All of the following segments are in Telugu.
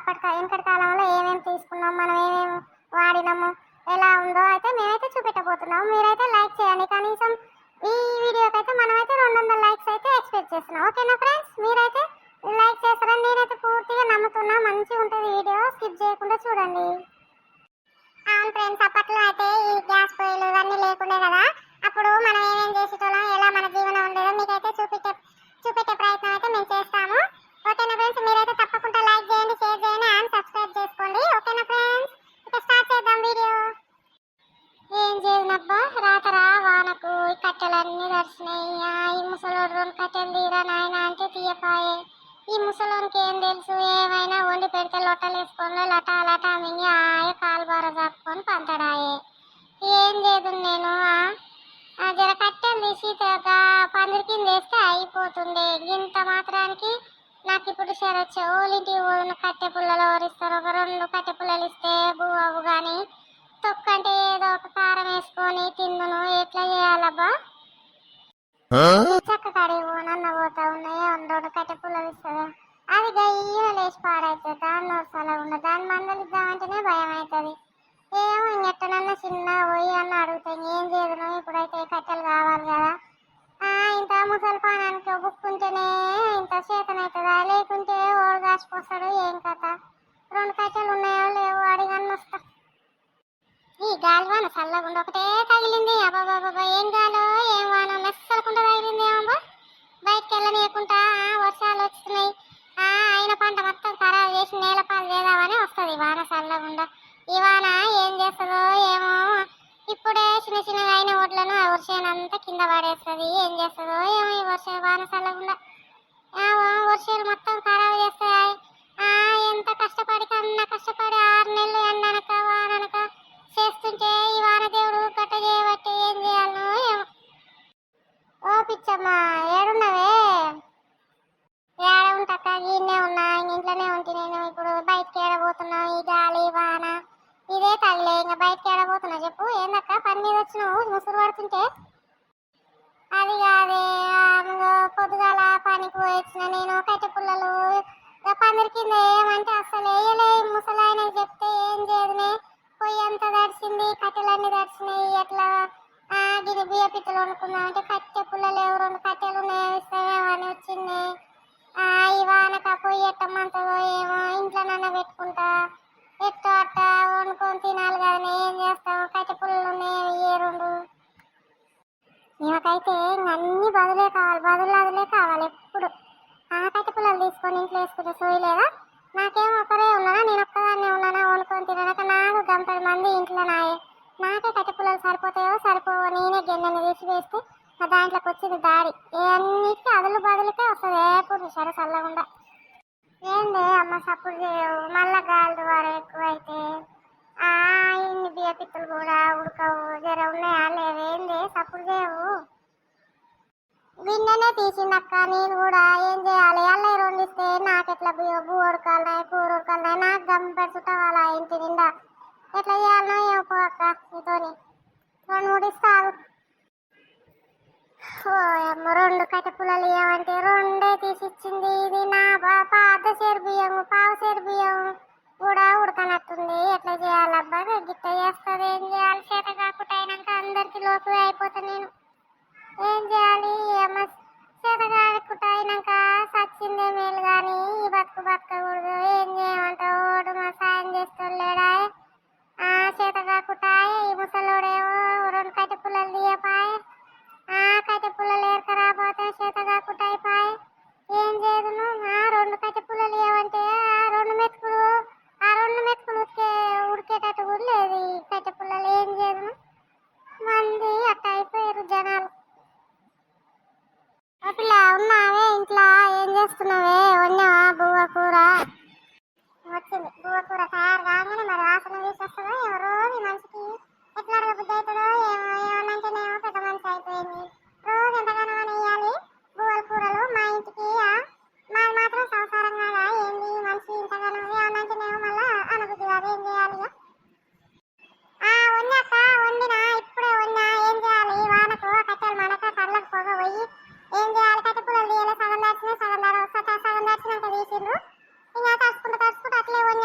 వెనకటి కాలంలో ఏమేమి తీసుకున్నాం, మనం ఏమేమి వాడినాము, ఎలా ఉందో అయితే మేమైతే చూపెట్టబోతున్నాము. మీరైతే లైక్ చేయండి. కనీసం ఈ వీడియోకి అయితే మనమైతే 200 లైక్స్ అయితే ఎక్స్పెక్ట్ చేస్తున్నాం. ఓకేనా ఫ్రెండ్స్? మీరైతే లైక్ చేస్తారని నేనైతే పూర్తిగా నమ్ముతున్నా. మంచిగా ఉంటుంది వీడియో, స్కిప్ చేయకుండా చూడండి. అవును ఫ్రెండ్స్, అప్పట్లో అయితే ఈ గ్యాస్ పొయ్యిలు ఇవన్నీ లేకుండే కదా. అప్పుడు మనం ఏమేం చేసేటోళ్ళం, ఎలా మన జీవనం ఉండేదో మీకైతే చూపెట్టే ప్రయత్నం అయితే మేము చేస్తాము. ఓకేనా ఫ్రెండ్స్? మీరైతే తప్పకుండా లైక్ చేయండి, షేర్ చేయండి అండ్ సబ్స్క్రైబ్ చేసుకోండి. ఓకేనా ఫ్రెండ్స్? ఇక స్టార్ట్ చేద్దాం వీడియో. ఏం చేయనబ్బా, రాతరా వానకు ఈ కట్టెలన్నీ దర్శనయ్యి. ఈ ముసలోడు 2 కట్టెలు తీరా నాయన అంటే తీయపాయే. ఈ ముసలోనికి ఏం తెలుసు, ఏమైనా వండి పెడితే లొట్టలు వేసుకొని లటా లటా మింగి ఆయ కాలు బార చాపుకొని పంతడాయే. ఏం చేయదు నేను జర కట్టెలు తీసి పందిరి కింద వేస్తే అయిపోతుండే. ఇంత మాత్రానికి నాకు ఇప్పుడు సరొచ్చే ఓలింటికి పోయిన కట్టె పుల్లలు ఓరిస్తారు. ఒక 2 కట్టె పుల్లలు ఇస్తే బువ్వవు కానీ తొక్కంటే ఏదో ఒక కారం వేసుకొని తిందును. ఎట్లా చేయాలబ్బా? చక్క కాడి పోనన్న పోతా ఉన్నాయి. 2 కట్టె పుల్లలు ఇస్తుంది. అది గయ్య లేచి పాడైతుంది. దాన్ని నోట్సలా ఉండదు. దాన్ని మందలు ఇద్దామంటేనే భయం అవుతుంది. ఏమో ఇంకెట్టనన్నా చిన్నగా పోయి అన్న అడుగుతాయి. ఏం చేయదును, ఇప్పుడైతే కట్టెలు కావాలి కదా. ఇంత ముసలి పానానికి బుక్కుంటేనే ఇంత చేతనవుతుందా, లేకుంటే ఓడు కాసిపోస్తాడు. ఏం కథ? 2 కట్టెలు ఉన్నాయో లేవో అడిగన్న వస్తా. ఈ గాలివాన చల్లగుండా ఒకటే తగిలింది. అబ్బాబాబా, ఏం గాలో ఏం వాన మెస్సలకుండా తగిలింది. ఏమబ్బా, బయటకు వెళ్ళనీయకుండా వర్షాలు వస్తున్నాయి. అయిన పంట మొత్తం ఖరాబ్ చేసి నేలపాలు చేద్దామని వస్తుంది వాన చల్లగుండా. ఈ వాన ఏం చేస్తుందో ఏమో. ఇప్పుడే చిన్న చిన్నగా అయిన ఒడ్లను ఆ వర్షానంతా కింద పడేస్తుంది. ఏం చేస్తుందో ఏమో ఈ వాన చల్లగుండా. వర్షాలు మొత్తం ఖరాబ్ చేస్తాయి. ఎంత కష్టపడి కన్నా కష్టపడి 6 నెలలు ఎండనక వాననక చేస్తుంటే ఈ వానదేవుడు గట్ట చేయబట్టి ఏం చేయాలనో ఏమో. ఓ పిచ్చమ్మ, ఏడున్నవే? ఏడ ఉంటాక ఈయనే ఉన్నా, ఇంట్లోనే ఉంటే. నేను ఇప్పుడు బయటకి ఏడబోతున్నావు? ఈ గాలి వాన ఇదే తగిలే. ఇంకా బయటకి ఏడబోతున్నా చెప్పు. ఏందక్క పని మీద వచ్చినావు ముసురు పడుతుంటే? అది కాదే, పొద్దుగాల పనికి పోయొచ్చిన నేను. కట్టె పుల్లలు పందిరి కింద ఏమంటే అసలు వేయలే. ముసలాయన చెప్తే ఏం చేయదునే. పొయ్యి అంతా తడిచింది, కట్టెలన్నీ తడిచినాయి. ఎట్లా గిన్నె బియ్య పిట్టలు వండుకుందాం అంటే కట్టె పుల్లలు 2 కట్టెలు ఇస్తావేమో అని వచ్చింది. ఈ వానక పొయ్యి ఎట్టమంటదో ఏమో. ఇంట్లో నన్న పెట్టుకుంటా ఎట్టో అట్ట వండుకొని తినాలి కానీ ఏం చేస్తాం. కట్టె పుల్లలు ఉన్నాయి, 2. మేమకైతే అన్ని బదులే కావాలి, బదులే కావాలి ఎప్పుడు. కట్టె పుల్లలు తీసుకొని ఇంట్లో వేసుకుంటే సోయలేదా? నాకేమో ఒకరే ఉన్నానా, నేను ఒక్కదాన్నే ఉన్నానా వండుకొని తినక? నాకు 10 మంది ఇంట్లో నాయే. నాకే కట్టె పుల్లలు సరిపోతాయో సరిపోవో. నేనే గిన్నెని తీసి వేస్తే దాంట్లోకి వచ్చింది దాడి. అన్నిటికీ అదులు బదులుకే వస్తుంది ఎప్పుడు సరే చల్లకుండా. ఏంది అమ్మ సప్పుడు చేయవు? మళ్ళా గాలి ద్వారా ఎక్కువైతే ఇన్ని బియ్య పిత్తలు కూడా ఉడకవు. జర ఉన్నాయా లేవేంది సప్పుడు చేయవు? గిన్నెనే తీసిందక్క. నేను కూడా ఏం చేయాలి? అల్ల 2 ఇస్తే నాకెట్లా బువ్వ ఉడకాలన్నాయి, కూర ఉడకాలన్నాయి. నాకు గంపెడు చుట్టవాలా ఇంటి నిండా. ఎట్లా చేయాలనో ఏమో పో అక్క. నీతోని 2-3 ఇస్తారు. 2 కట్టె పుల్లలు ఇవ్వమంటే 2 తీసిచ్చింది. ఇది నా పాత సేరు బియ్యం, పావు సేరు బియ్యం కూడా ఉడకనట్టుంది. ఎట్లా చేయాలబ్బా? గిట్ట చేస్తుంది. ఏం చేయాలి? చేత కాకుండా అయినాక అందరికి లోపు అయిపోతా నేను. ఏం చేయాలి? చేత కాకుండా అయినాక సచ్చిందే మేలు కానీ ఈ బతకకూడదు. ఏం చేయమంటావు? ఓడు మా సాయం చేస్తలేడా? చేత కాకుండా ఈ ముసలోడేమో 2 కట్టె పుల్లలు తీయపాయ. కట్టె పుల్లలు ఏరకరాపోతే చేత కాకుండా అయిపోయి. ఏం చేయదును? 2 కట్టె పుల్లలు ఏమంటే 2 మెతుకులు ఉడికేటట్టు కూడా లేదు ఈ కట్టె పుల్లలు. ఏం చేయదును? మంది అట్ట అయిపోయారు జనాలు. పిల్ల ఉన్నావే ఇంట్లో? ఏం చేస్తున్నావే? వండావా బువ్వ కూర? వచ్చింది బువ్వ కూర తయారు కాగానే మరి వాసన తీసేస్తుందో ఏమో. రోజు మనిషికి ఎట్లా అడగబుద్ధి అవుతుందో ఏమో. ఏమన్నంటేనేమో పెద్ద మనిషి అయిపోయింది. రోజు ఎంతగానో వేయాలి బువ్వల కూరలు మా ఇంటికి. మాది మాత్రం సంసారం కాదా ఏంది? మనిషి ఇంతగానో ఏమన్నంటేనేమో మళ్ళా అనబుద్ధి కాదు. ఏం చేయాలి? వండాక వండినా, ఇప్పుడే వండినా. ఏం చేయాలి? వానకు కట్టెలు మనక కళ్ళకు పోగ పోయి ఏం చేయాలి? కట్టె పుల్లలు తీయాలి. సగం దాచినా సగం దాచినాక తీసిండ్రు. ఇంకా తడుచుకుంటూ అట్లే వండి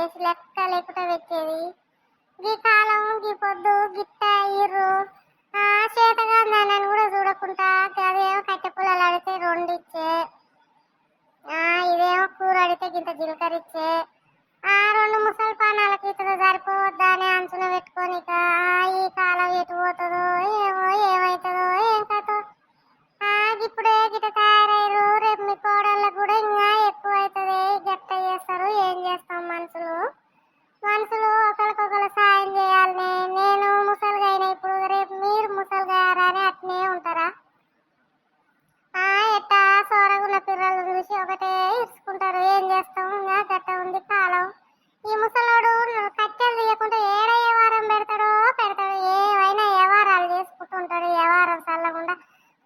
లేచి లెక్క లేకుండా పెట్టేది. ఈ కాలం ఈ పొద్దు గిట్ట ఇర్రు చేతగా నన్ను కూడా చూడకుండా అదేమో కట్టె పుల్లలు అడితే రెండు ఇచ్చే, ఇదేమో కూర అడితే గింత జీలకరిచ్చే, రెండు ముసలి పానాలకి ఇతడు సరిపోవద్దా అని అంచున పెట్టుకొని ఈ కాలం ఎటు పోతుందో ఏమో ఏమవుతుందో ఏం కథో. ఇప్పుడే గిట్ట తయారయ్యారు, రేపు మీ కోడళ్ళకు కూడా ఇంకా ఎక్కువ అవుతుంది. గట్ట చేస్తారు, ఏం చేస్తాం మనుషులు ఒకరికొకరు సాయం చేయాలని. నేను ముసలిగా అయినా ఇప్పుడు రేపు మీరు ముసలిగా అని అట్నే ఉంటారా? ఎట్టా సోరగున్న పిల్లలు చూసి ఒకటే ఇరుచుకుంటారు. ఏం చేస్తాం, ఇంకా గట్ట ఉంది కాలం. ఈ ముసలోడు కట్టెలు తీయకుండా ఏడ ఏ వారం పెడతాడు, ఏమైనా వ్యవహారాలు చేసుకుంటుంటాడు. వ్యవహారం చల్లకుండా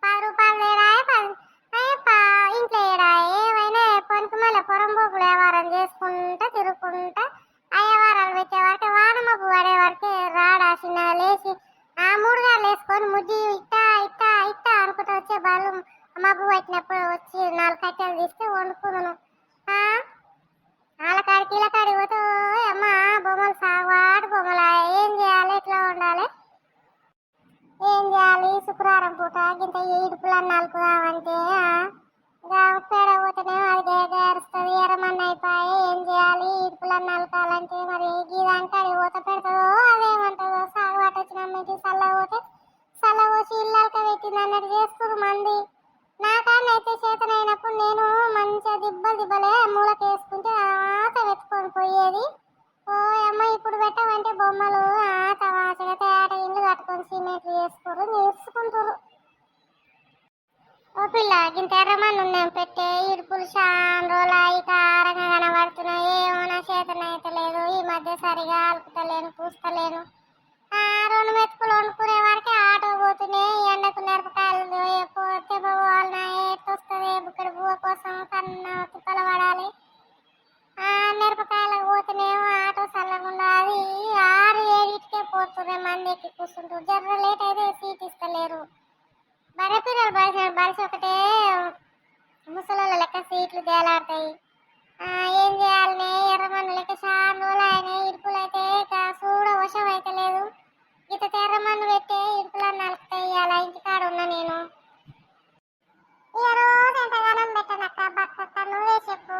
10 రూపాయలు తేడాయే, ఇంట్లో ఏడాయే, ఏమైనా పనికి మళ్ళీ పొరంబోకులు వ్యవహారం చేసుకుంటా తిరుగుకుంటా వ్యవహారాలు పెట్టే వరకే వానమబ్బు పడే వరకే రాడా చిన్నగా లేచి 3 గాలు వేసుకొని ముద్ది ఇట్టా ఇట్టా ఇట్టా అనుకుంటూ వచ్చే బాలు మబ్బు పట్టినప్పుడు వచ్చి 4 కట్టెలు తీస్తే వండుకున్నాను. వాళ్ళకాడికి ఇళ్ళకాడికి పోతే అమ్మ బొమ్మలు సాగువాడు బొమ్మలు. ఏం చేయాలి, ఎట్లా ఉండాలి, ఏం చేయాలి? శుక్రవారం పూట ఇంత ఇడుపులను నలుపుదామంటే పేడ పోతేనే అది గేరుస్తుంది, ఎర్రమన్న అయిపోయి. ఏం చేయాలి, ఇడుపులను నలకాలంటే మరి గీదానికి అడిగి పోతే పెడతాదో అదేమంటుందో. సాగుబాటు వచ్చిన మీకు చల్ల పోతే చల్ల పోసి ఇళ్ళక పెట్టింది అన్నట్టు చేస్తున్నారు మంది. నాకన్నైతే చేతనైనప్పుడు నేను మంచిగా దిబ్బలే మూలకి వేసుకుంటే వెతుకొని పోయేది. అమ్మ ఇప్పుడు పెట్టమంటే బొమ్మలు తమాషగా తేట ఇల్లు కట్టుకొని సిమెంట్లు వేసుకోరు, నేర్చుకుంటారు. ఓ పిల్ల గింత ఎర్రమన్ను ఉన్నాను పెట్టే ఇడుపులు చాలా రోజులు అయి కారంగా కనబడుతున్నాయి. ఏమో నా చేతనైతే లేదు. ఈ మధ్య సరిగా అలుపుతలేను, పూస్తలేను. 2 మెతుకులు వండుకునే వరకే ఆటో పోతున్నాయి. ఎండకు మిరపకాయలు పోతే పోవాలన్నా ఎట్టొస్తుంది. బుక్కడి బువ్వ కోసం కన్నా తిప్పల పడాలి. మిరపకాయలకు పోతేనేమో ఆటో చల్లకుండా అది 6-7కే పోతున్నాయి. మంది ఎక్కి కూర్చుంటారు. జర్ర లేట్ అయితే సీట్ ఇస్తలేరు. బర్రెపిల్లలు బలిసి ఒకటే ముసలోళ్ళ లెక్క సీట్లు తేలాడతాయి. ఏం చేయాలని ఎర్రమన్ను లెక్క చాలా రోజులు ఆయన ఇడుపులు అయితే చూడ వశం అయితే లేదు. ఇంత ఎర్రమన్ను పెట్టే ఇడుపులను నలుపుతాయి. అలా ఇంటికాడ ఉన్నా నేను. రోజు ఎంతగానం పెట్టనక్క బక్కక్క నువ్వే చెప్పు.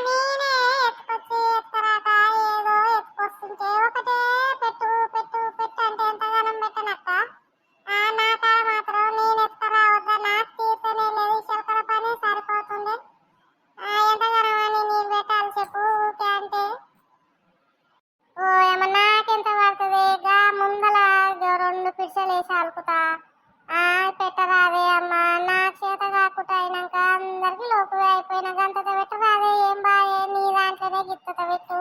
నేనే ఎత్తుకొచ్చి ఎత్తరాక ఏదో ఎత్తుకొస్తుంటే ఒకటే పెట్టు పెట్టు పెట్టు అంటే ఎంతగానం పెట్టనక్క. నా కాడ మాత్రం నేను ఎత్తరా వద్దా నాకు తీర్చనే లేదు. చిలకల పని సరిపోతుంది. ఎంతగానం అని నేను పెట్టాలి చెప్పు ఊకే అంటే. ఏమన్నా నాకెంత పడుతుంది? ముందల 2 పిడిసెలు వేసి అలుకుతా. పెట్టరాదే అమ్మ, నాకు చేత కాకుండా అయినాక అందరికి లోకువే అయిపోయినా గంతతో పెట్టరాదే. ఏం బాయే నీ దాంట్లోనే గిత్తత పెట్టు.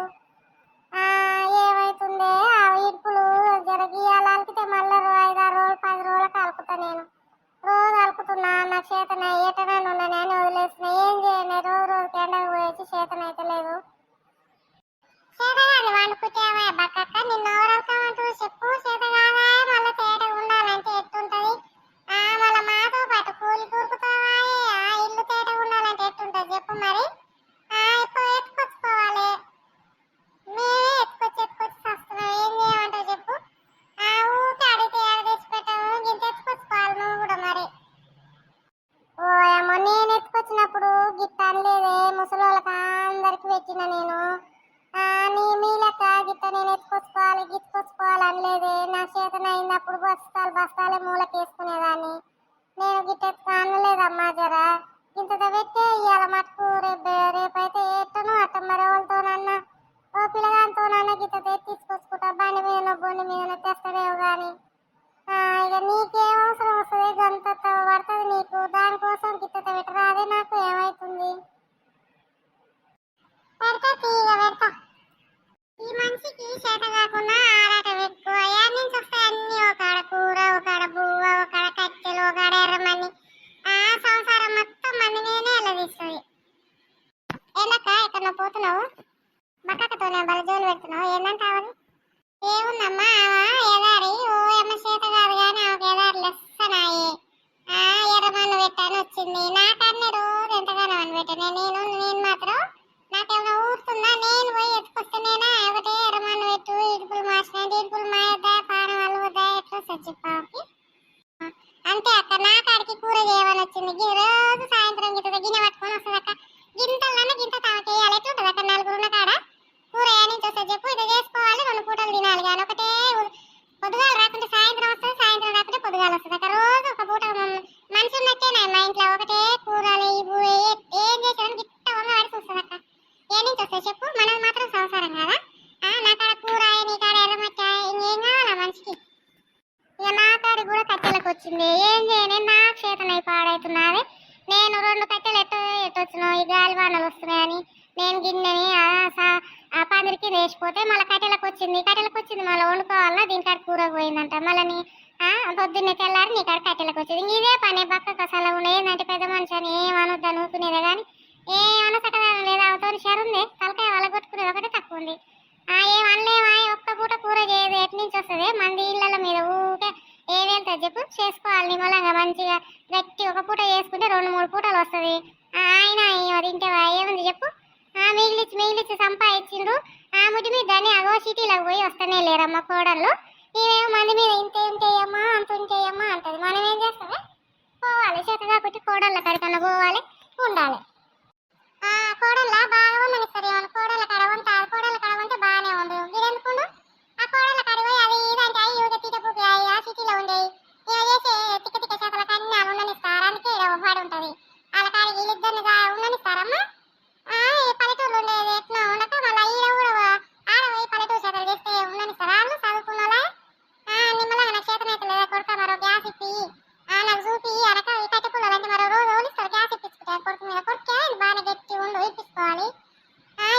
ఏమవుతుందే ఇడుపులు జర గీయాలి అలికితే మళ్ళీ 5-6 రోజులు 10 రోజులకు అలుకుతా. నేను రోజు అలుకుతున్నా. నా చేతన ఏటనని ఉన్నాను అని వదిలేస్తున్నా. ఏం చేయను, రోజుకి ఎండకు పోయేసి చేతనైతే లేదు. చేతగాని వండుకుంటేమో బక్కక్క నిన్ను ఎవరవుతామంటూ చెప్పు. చేతగానే మళ్ళీ తేట ఉండాలంటే ఎట్టుంటది? మళ్ళీ మాతో పాటు కూలి కూరుకుతావా? ఇల్లు తేట ఉండాలంటే ఎట్టుంటది చెప్పు మరి. ఇప్పుడు ఎత్తుకొచ్చుకోవాలి. మేమే ఎత్తుకొచ్చి వస్తున్నాం. ఏం చేయమంటావు చెప్పు. ఊకే అడిగితే ఎడ తెచ్చి పెట్టాము. గింత ఎత్తుకొచ్చుకోవాలి నువ్వు కూడా మరి. ఏమో నేను ఎత్తుకొచ్చినప్పుడు గిట్ట అనలేదే. ముసలోళ్ళకి అందరికి పెట్టిన నేను. మీ లెక్క గిట్ట నేను ఎత్తుకొచ్చుకోవాలి గిత్తుకొచ్చుకోవాలి అనలేదే. నా చేతనైనప్పుడు బస్తాలే మూలకేసుకునేదాన్ని. నేను గిట్ట అనలేదమ్మా. జరా ఇంత పెట్టే ఇవాళ మటుకు రేపైతే ఎట్టను అట్ట మరి వాళ్ళతోనన్నా ఓ పిల్లగానితోనన్నా గిట్ట తీసుకొచ్చుకుంటా. బండి మీద బొండి మీద తెస్తాడేమో కానీ ఇక నీకేం అవసరం వస్తుంది? గంత పడుతుంది నీకు. దానికోసం గిట్ట పెట్టరాదే. నాకు ఏమవుతుంది? పెడతా తీగ పెడతా. ఈ మనిషికి చేత కాకుండా ఆరాటం ఎక్కువ. యాడ్ నుంచి వస్తాయి అన్ని. ఒకడ కూర, ఒకడ బువ్వ, ఒకడ కట్టెలు, ఒకడ ఎర్రమని. సంసారం మొత్తం మంది నేనే వెళ్ళదీస్తుంది. ఏందక్క ఎక్కడన్నా పోతున్నావు? బక్కతోనే బల జోలు పెడుతున్నావు. ఏందంటావు? ఏముందమ్మా ఎదారి అమ్మ చేత కాదు కానీ ఆమెకు ఎదారి లెස්සనాయే. ఎర్రమన్ను పెట్టాను వచ్చింది. నాకన్నీ రోజు ఎంతగానో అని పెట్టాను. నేను మాత్రం నాకు ఏమైనా ఊరుతుందా? నేను పోయి ఎత్తుకొస్తేనేనా ఒకటే ఎరమాను పెట్టు ఇడుపులు మార్చిన ఇడుపులు మాయద్దా పానం అల్లువద్దా ఎట్లా వస్తుంది చెప్పాకి. అంతే అక్క, నా కాడికి కూర చేయమని వచ్చింది. రోజు సాయంత్రం గిట్ట గిన్నె పట్టుకొని వస్తుంది అక్క. గింతలన్నా గింత తామకి వేయాలి. ఎట్లుంటుంది అక్కడ నలుగురున్న కాడ కూర ఏ నుంచి వస్తుంది చెప్పు. ఇది చేసుకోవాలి, 2 పూటలు తినాలి. కానీ ఒకటే పొద్దుగాలు రాకుంటే సాయంత్రం వస్తుంది, సాయంత్రం రాకుంటే పొద్దుగాలు వస్తుంది అక్క. రోజు ఒక పూట మనిషి ఉన్నట్టేనా మా ఇంట్లో ఒకటే కూరలు ఇవి ఏం చేసారని గిట్ట వంగవాడి చూస్తుంది అక్క. ఏ నుంచి వస్తాయి చెప్పు. మనది మాత్రం సంసారం కదా. నా కాడ కూర నీ కాడ ఎర్రమచ్చ ఇంకేం కావాలా మనిషికి. ఇక నా కాడి కూడా కట్టెలకు వచ్చింది. ఏం చేయని నా చేతనై పాడవుతున్నది. నేను 2 కట్టెలు ఎట్టొచ్చును. ఈ గాలి వానలు వస్తున్నాయని నేను గిన్నెని ఆ పందిరికి వేసిపోతే మళ్ళీ కట్టెలకు వచ్చింది. మళ్ళీ వండుకోవాలా, దీనికాడ కూర పోయిందంట. మళ్ళీ పొద్దున్నే తెల్లారి నీ కాడ కట్టెలకు వచ్చింది. ఇదే పని పక్కకు అసలు ఏంటంటే పెద్ద మనిషి అని ఏమనొద్దా నూకునేదే కానీ ఏమనసకదానం లేదా. అవతోని షరుంది తలకాయ వాళ్ళ కొట్టుకునేది ఒకటే తక్కువ ఉంది. ఏమనలేమా ఒక్క పూట కూర చేయదు. ఎటు నుంచి వస్తుంది మంది ఇళ్ళ మీద ఊకే ఏమేళ్తుంది చెప్పు. చేసుకోవాలి నిమ్మలంగా మంచిగా గట్టి ఒక పూట చేసుకుంటే 2-3 పూటలు వస్తుంది. ఆయన తింటే ఏముంది చెప్పు. మిగిలిచ్చి సంపాదించిండ్రు. ఆ ముడి మీద దాన్ని అగో సిటీలకు పోయి వస్తూనే లేరమ్మ కోడళ్ళు. మేమేమో మంది మీద ఇంతేయమ్మా అంతుంటేయమ్మా అంటది. మనం ఏం చేస్తామే పోవాలి. చేత కాబట్టి కోడళ్ళ కడికన్నా పోవాలి, ఉండాలి. కోడళ్ళ బాగా ఉండనిస్తారు. ఏమన్నా కోడళ్ళ కడ ఉంటారు. కోడళ్ళ కడ ఉంటే బాగానే ఉండదు. మీరు ఎందుకుండు ఆ కోడళ్ళ కడ పోయి అది ఇదంటే అయ్యి తీటపూపి అయ్యి ఆ సిటీలో ఉండేవి చేసే తిక్క చేతలకు అన్ని ఉండనిస్తారు. అందుకే వాడు ఉంటుంది వాళ్ళ కాడికి వీళ్ళిద్దరిని ఉండనిస్తారమ్మా. పల్లెటూరులో ఉండేది ఎట్లా ఉండక మళ్ళీ ఈడ కూడా ఆడపోయి పల్లెటూరు చేతలు చేస్తే ఉండనిస్తారా? వాళ్ళు చదువుకున్నలా నిమ్మలంగా నాకు చేతనైతే లేదా కొడుక మరో గ్యాస్ ఇప్పి నాకు చూపి అనక కట్టె పుల్లలు అంటే మరో రోజు ఓలిస్తారు. గ్యాస్ ఇప్పించుకుంటారు కొడుకు మీద. కొడుకే బాగానే గట్టి ఉండు ఇప్పించుకోవాలి.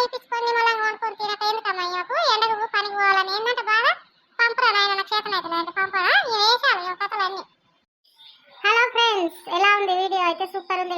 ఇప్పించుకొని నిమ్మలంగా వండుకొని తినక ఎందుకమ్మా అయ్యకు ఎండకు పనికి పోవాలని ఏంటంటే బాగా పంపరా నాయన నాకు చేతనైతే లేదంటే పంపరా. నేను వేసాను కథలన్నీ. హలో ఫ్రెండ్స్, ఎలా ఉంది వీడియో? అయితే సూపర్ ఉంది.